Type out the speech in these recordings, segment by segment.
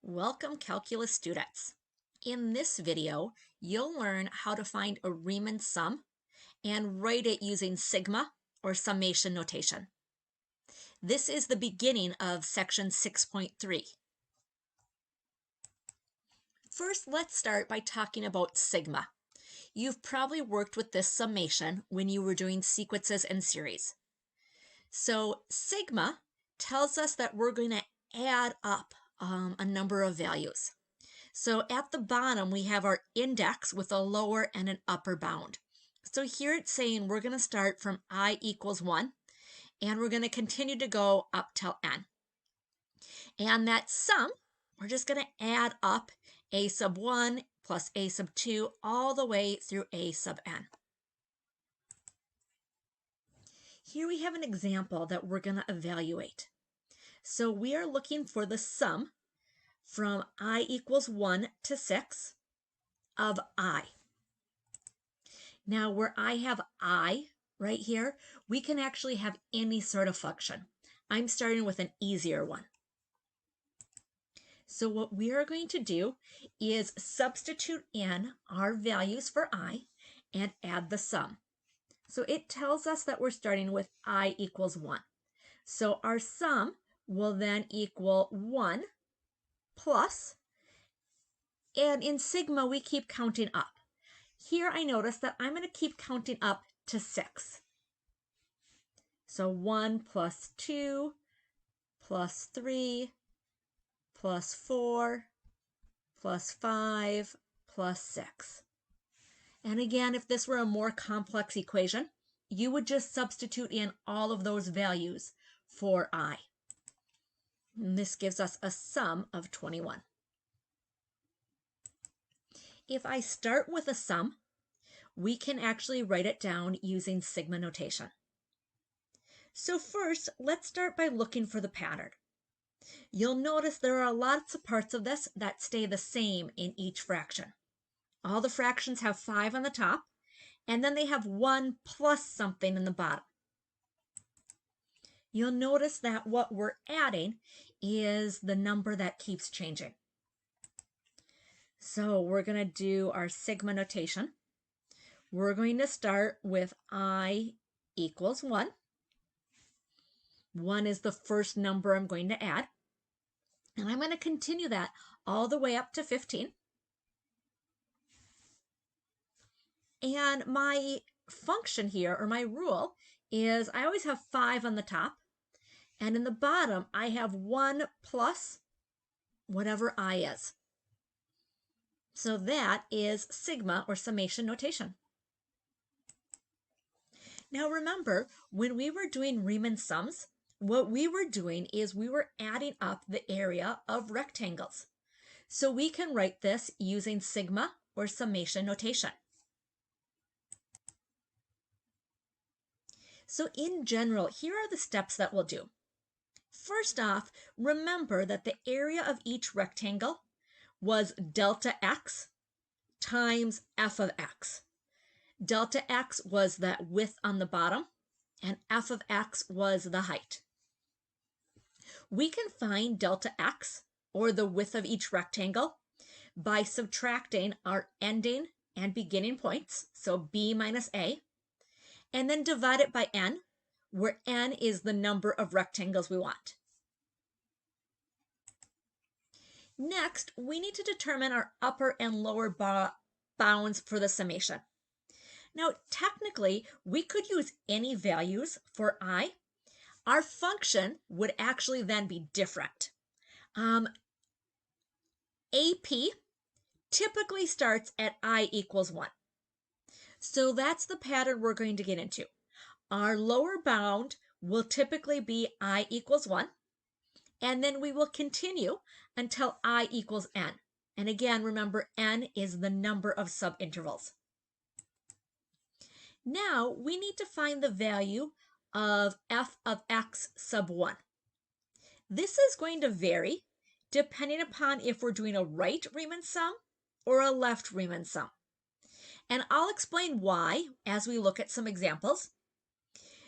Welcome, calculus students. In this video, you'll learn how to find a Riemann sum and write it using sigma or summation notation. This is the beginning of section 6.3. First, let's start by talking about sigma. You've probably worked with this summation when you were doing sequences and series. So sigma tells us that we're going to add up a number of values. So at the bottom, we have our index with a lower and an upper bound. So here it's saying we're going to start from I equals 1, and we're going to continue to go up till n. And that sum, we're just going to add up a sub 1 plus a sub 2 all the way through a sub n. Here we have an example that we're going to evaluate. So we are looking for the sum from I equals 1 to 6 of I. Now where I have I right here, we can actually have any sort of function. I'm starting with an easier one. So what we are going to do is substitute in our values for I and add the sum. So it tells us that we're starting with I equals 1. So our sum will then equal 1 plus, and in sigma we keep counting up. Here I notice that I'm going to keep counting up to 6. So 1 plus 2 plus 3 plus 4 plus 5 plus 6. And again, if this were a more complex equation, you would just substitute in all of those values for I. And this gives us a sum of 21. If I start with a sum, we can actually write it down using sigma notation. So first, let's start by looking for the pattern. You'll notice there are lots of parts of this that stay the same in each fraction. All the fractions have 5 on the top, and then they have 1 plus something in the bottom. You'll notice that what we're adding is the number that keeps changing. So we're going to do our sigma notation. We're going to start with I equals 1. 1 is the first number I'm going to add. And I'm going to continue that all the way up to 15. And my function here, or my rule, is I always have 5 on the top. And in the bottom, I have 1 plus whatever I is. So that is sigma or summation notation. Now remember, when we were doing Riemann sums, what we were doing is we were adding up the area of rectangles. So we can write this using sigma or summation notation. So in general, here are the steps that we'll do. First off, remember that the area of each rectangle was delta x times f of x. Delta x was that width on the bottom, and f of x was the height. We can find delta x, or the width of each rectangle, by subtracting our ending and beginning points, so b minus a, and then divide it by n, where n is the number of rectangles we want. Next, we need to determine our upper and lower bounds for the summation. Now, technically, we could use any values for I. Our function would actually then be different. AP typically starts at I equals 1. So that's the pattern we're going to get into. Our lower bound will typically be I equals 1, and then we will continue until I equals n. And again, remember, n is the number of subintervals. Now we need to find the value of f of x sub 1. This is going to vary depending upon if we're doing a right Riemann sum or a left Riemann sum. And I'll explain why as we look at some examples.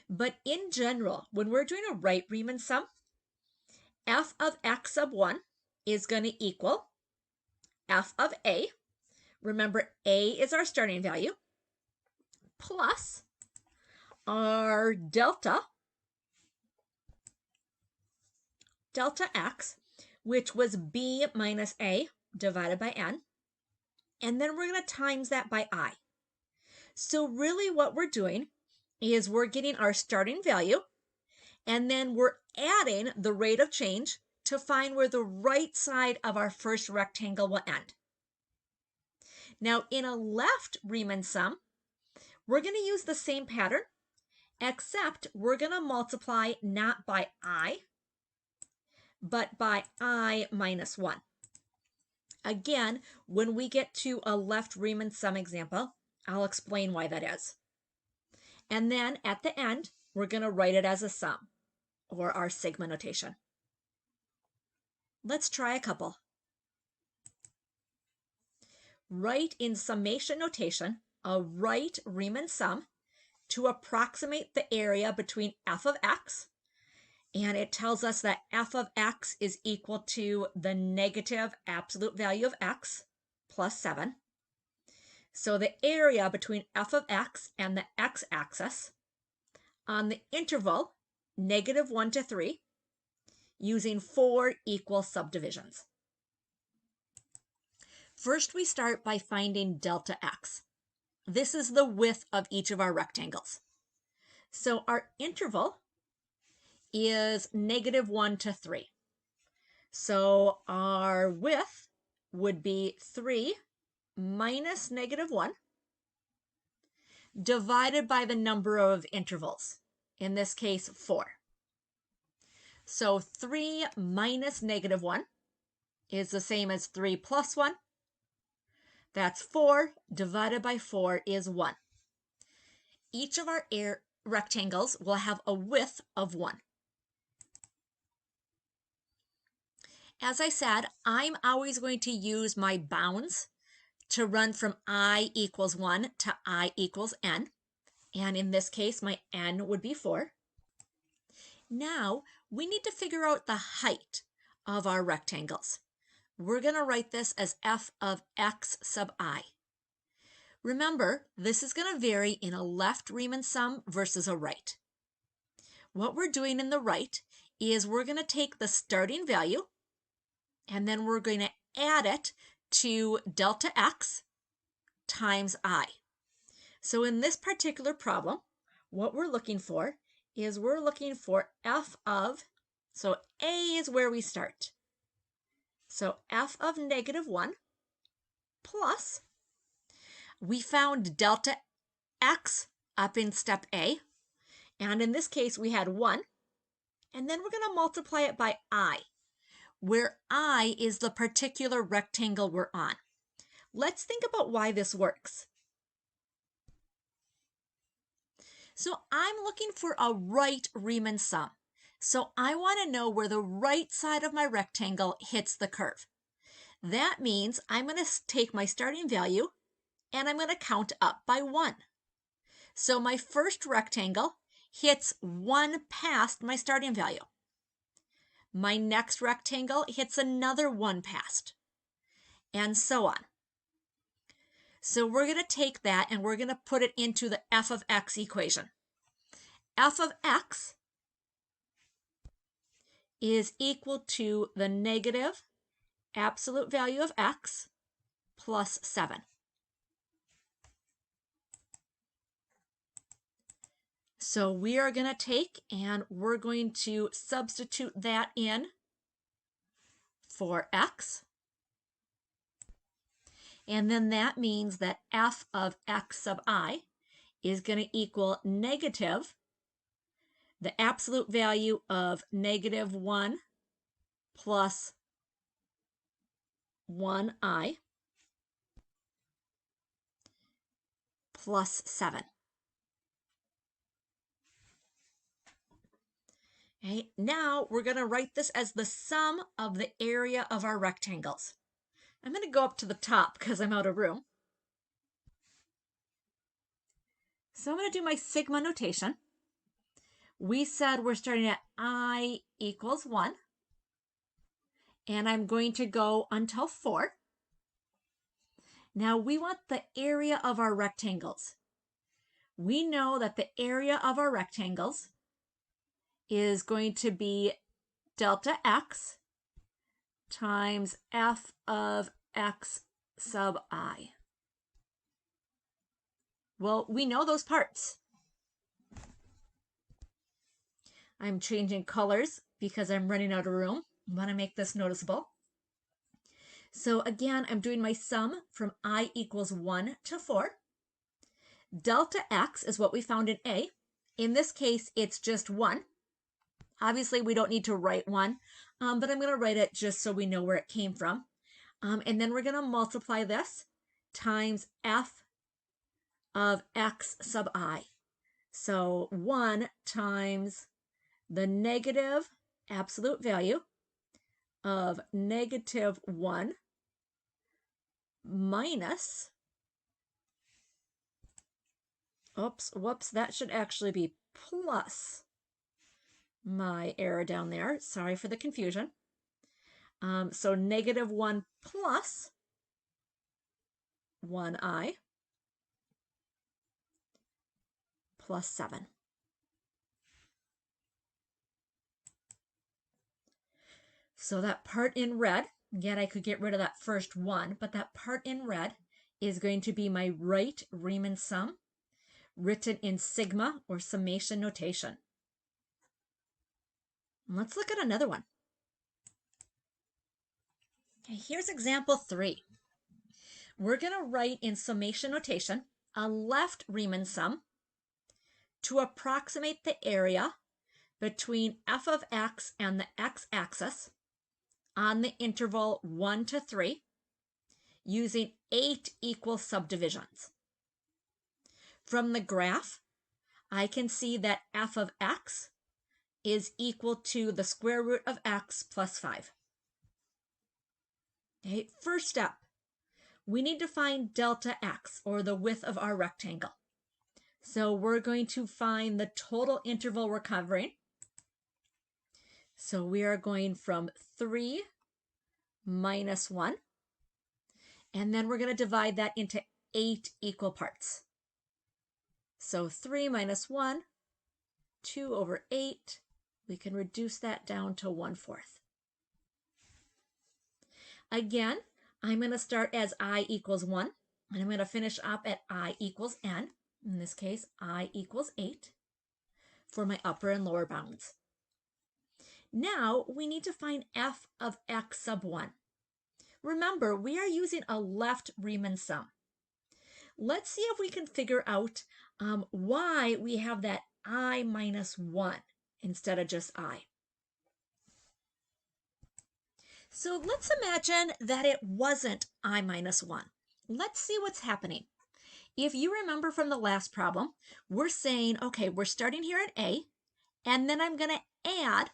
But in general, when we're doing a right Riemann sum, f of x sub 1 is going to equal f of a. Remember, a is our starting value, plus our delta x, which was b minus a divided by n. And then we're going to times that by I. So really what we're doing is we're getting our starting value, and then we're adding the rate of change to find where the right side of our first rectangle will end. Now in a left Riemann sum, we're going to use the same pattern, except we're going to multiply not by I, but by I minus 1. Again, when we get to a left Riemann sum example, I'll explain why that is. And then at the end, we're going to write it as a sum, or our sigma notation. Let's try a couple. Write in summation notation a right Riemann sum to approximate the area between f of x, and it tells us that f of x is equal to the negative absolute value of x plus 7. So the area between f of x and the x-axis on the interval -1 to 3 using 4 equal subdivisions. First, we start by finding delta x. This is the width of each of our rectangles. So our interval is -1 to 3. So our width would be 3 minus -1 divided by the number of intervals, in this case 4. So 3 minus -1 is the same as 3 plus 1. That's 4 divided by 4 is 1. Each of our rectangles will have a width of 1. As I said, I'm always going to use my bounds to run from I equals 1 to I equals n. And in this case, my n would be 4. Now, we need to figure out the height of our rectangles. We're going to write this as f of x sub I. Remember, this is going to vary in a left Riemann sum versus a right. What we're doing in the right is we're going to take the starting value, and then we're going to add it to delta x times I. So in this particular problem, what we're looking for is we're looking for f of, so A is where we start. So f of -1 plus, we found delta x up in step A, and in this case we had 1, and then we're going to multiply it by I, where I is the particular rectangle we're on. Let's think about why this works. So I'm looking for a right Riemann sum. So I want to know where the right side of my rectangle hits the curve. That means I'm going to take my starting value and I'm going to count up by 1. So my first rectangle hits 1 past my starting value. My next rectangle hits another 1 past, and so on. So we're going to take that and we're going to put it into the f of x equation. F of x is equal to the negative absolute value of x plus 7. So we are going to take and we're going to substitute that in for x. And then that means that f of x sub I is going to equal negative the absolute value of -1 plus 1i plus 7. Okay, now we're going to write this as the sum of the area of our rectangles. I'm going to go up to the top because I'm out of room. So I'm going to do my sigma notation. We said we're starting at I equals 1. and I'm going to go until 4. Now we want the area of our rectangles. We know that the area of our rectangles is going to be delta x times f of x sub I. Well, we know those parts. I'm changing colors because I'm running out of room. I want to make this noticeable. So again, I'm doing my sum from I equals 1 to 4. Delta x is what we found in A. In this case, it's just 1. Obviously, we don't need to write 1, but I'm going to write it just so we know where it came from. And then we're going to multiply this times f of x sub I. So 1 times the negative absolute value of negative 1 minus, whoops, that should actually be plus my error down there. Sorry for the confusion. So negative 1 plus 1i plus 7. So that part in red, again, I could get rid of that first 1, but that part in red is going to be my right Riemann sum, written in sigma or summation notation. Let's look at another one. Okay, here's example 3. We're going to write in summation notation a left Riemann sum to approximate the area between f of x and the x-axis on the interval 1 to 3 using 8 equal subdivisions. From the graph, I can see that f of x is equal to the square root of x plus 5. Okay, first step, we need to find delta x, or the width of our rectangle. So we're going to find the total interval we're covering. So we are going from 3 minus 1, and then we're going to divide that into 8 equal parts. So 3 minus 1, 2 over 8. We can reduce that down to 1/4. Again, I'm going to start as I equals 1, and I'm going to finish up at I equals n. In this case, I equals 8 for my upper and lower bounds. Now we need to find f of x sub 1. Remember, we are using a left Riemann sum. Let's see if we can figure out why we have that I minus 1 instead of just I. So let's imagine that it wasn't I minus 1. Let's see what's happening. If you remember from the last problem, we're saying, okay, we're starting here at A, and then I'm going to add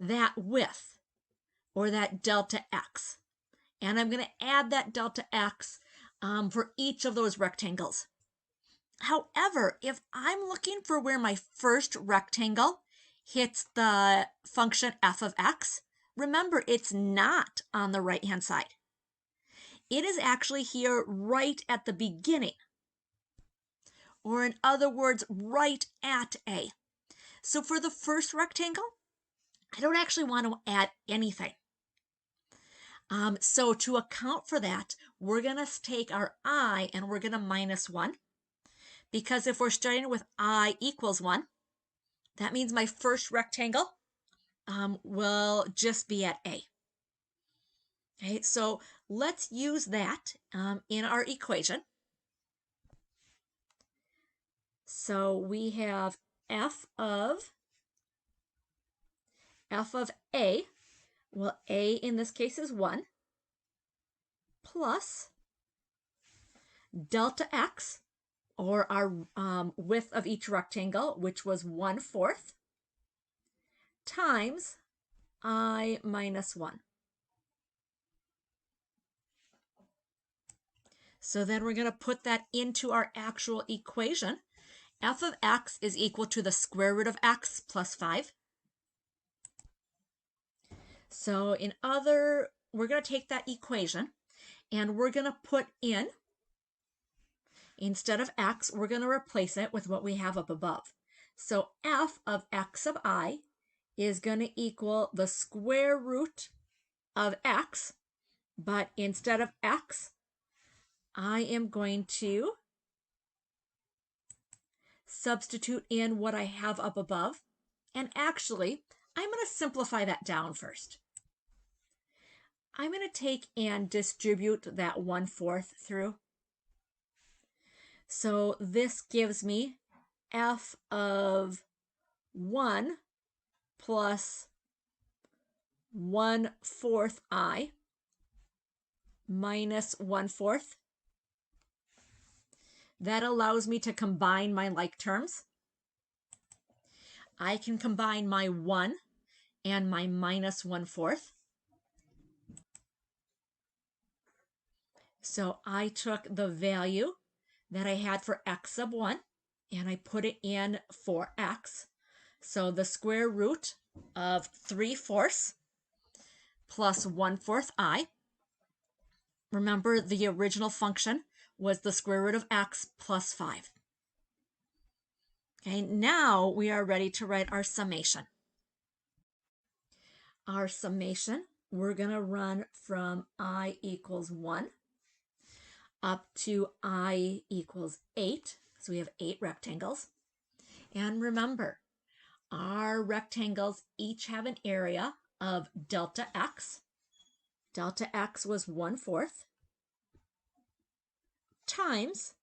that width, or that delta x. And I'm going to add that delta x for each of those rectangles. However, if I'm looking for where my first rectangle hits the function f of x, remember, it's not on the right-hand side. It is actually here right at the beginning, or in other words, right at A. So for the first rectangle, I don't actually want to add anything. So to account for that, we're going to take our I and we're going to minus 1. Because if we're starting with I equals 1, that means my first rectangle will just be at A. Okay, so let's use that in our equation. So we have f of A, well, A in this case is 1, plus delta x, or our width of each rectangle, which was 1/4, times I minus 1. So then we're going to put that into our actual equation. F of x is equal to the square root of x plus 5. So we're going to take that equation and we're going to put in, instead of x, we're going to replace it with what we have up above. So f of x sub I is going to equal the square root of x, but instead of x, I am going to substitute in what I have up above. And actually, I'm going to simplify that down first. I'm going to take and distribute that 1/4 through. So this gives me f of 1 plus 1/4 I minus 1/4. That allows me to combine my like terms. I can combine my 1 and my minus 1/4. So I took the value that I had for x sub 1 and I put it in for x. So the square root of 3/4 plus 1/4 I. Remember, the original function was the square root of x plus 5. Okay, now we are ready to write our summation. Our summation, we're going to run from I equals 1 up to I equals 8. So we have 8 rectangles. And remember, our rectangles each have an area of delta x. Delta x was 1/4 times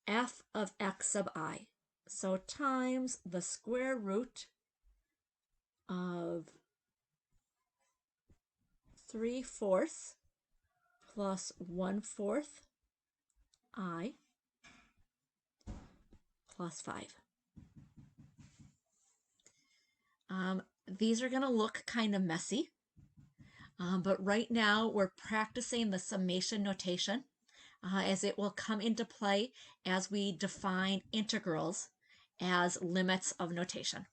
f of x sub I. So times the square root of 3/4 plus 1/4 I plus 5. These are going to look kind of messy, but right now we're practicing the summation notation as it will come into play as we define integrals as limits of notation.